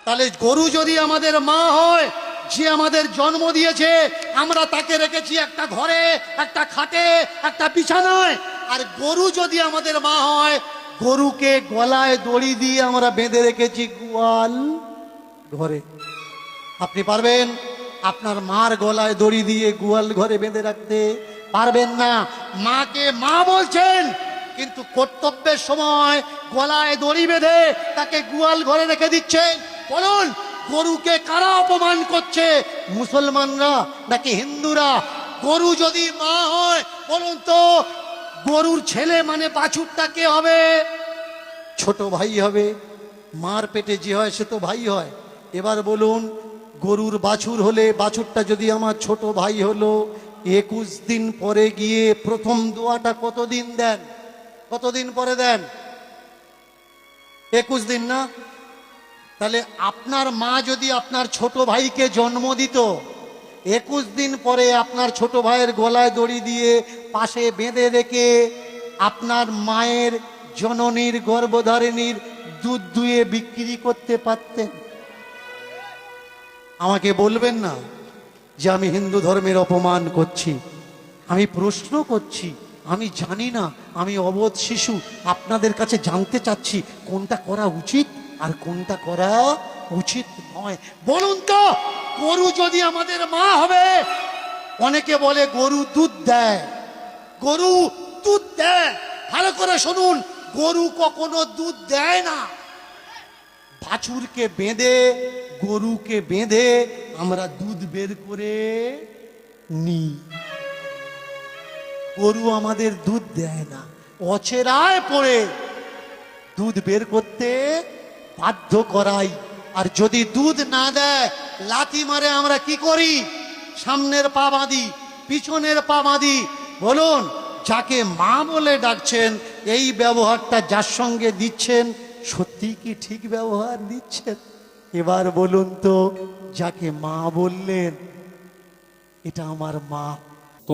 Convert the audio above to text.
তাহলে গরু যদি আমাদের মা হয়, যে আমাদের জন্ম দিয়েছে, আমরা তাকে রেখেছি একটা ঘরে, একটা খাটে, একটা বিছানায়। আর গরু যদি আমাদের মা হয়, গরুকে গলায় দড়ি দিয়ে আমরা বেঁধে রেখেছি গোয়াল ঘরে। আপনি পারবেন আপনার মার গলায় দড়ি দিয়ে গোয়াল ঘরে বেঁধে রাখতে? পারবেন না। মাকে মা বলছেন, কিন্তু কর্তব্যের সময় গলায় দড়ি বেঁধে তাকে গোয়াল ঘরে রেখে দিচ্ছেন। বলুন, গরুকে কারা অপমান করছে? মুসলমানরা নাকি হিন্দুরা? গরু যদি মা হয়, বলুন তো গরুর ছেলে মানে বাছুরটা কে হবে? ছোট ভাই হবে। মার পেটে যে হয় সে তো ভাই হয়। এবার বলুন, গরুর বাছুর হলে, বাছুরটা যদি আমার ছোট ভাই হলো, 21 দিন পরে গিয়ে প্রথম দোয়াটা কতদিন দেন? কতদিন পরে দেন? 21 দিন না? তাহলে আপনার মা যদি আপনার ছোট ভাইকে জন্ম দিত, 21 দিন পরে আপনার ছোট ভাইয়ের গলায় দড়ি দিয়ে পাশে বেঁধে রেখে আপনার মায়ের জননীর গর্ভধারিণীর দুধ দুয়ে বিক্রি করতে পারতেন? আমাকে বলবেন না যে আমি হিন্দু ধর্মের অপমান করছি। আমি প্রশ্ন করছি, আমি জানি না, আমি অবোধ শিশু। আপনাদের কাছে জানতে চাচ্ছি কোনটা করা উচিত আর কোনটা করা উচিত নয়। বলুন তো, গরু যদি আমাদের মা হবে, অনেকে বলে গরু দুধ দেয়, গরু দুধ দেয়। ভালো করে শুনুন, গরু কখনো দুধ দেয় না। বাছুরকে বেঁধে, গরুকে বেঁধে আমরা দুধ বের করে নিই। গরু আমাদের দুধ দেয় না, অচেরায় পড়ে দুধ বের করতে বাধ্য করাই। আর যদি দুধ না দেয়, লাথি মারে আমরা কি করি? সামনের পা বাঁধি, পিছনের পা বাঁধি। বলুন, যাকে মা বলে ডাকছেন, এই ব্যবহারটা যার সঙ্গে দিচ্ছেন, সত্যি কি ঠিক ব্যবহার দিচ্ছেন? এবার বলুন তো, যাকে মা বললেন, এটা আমার মা, তো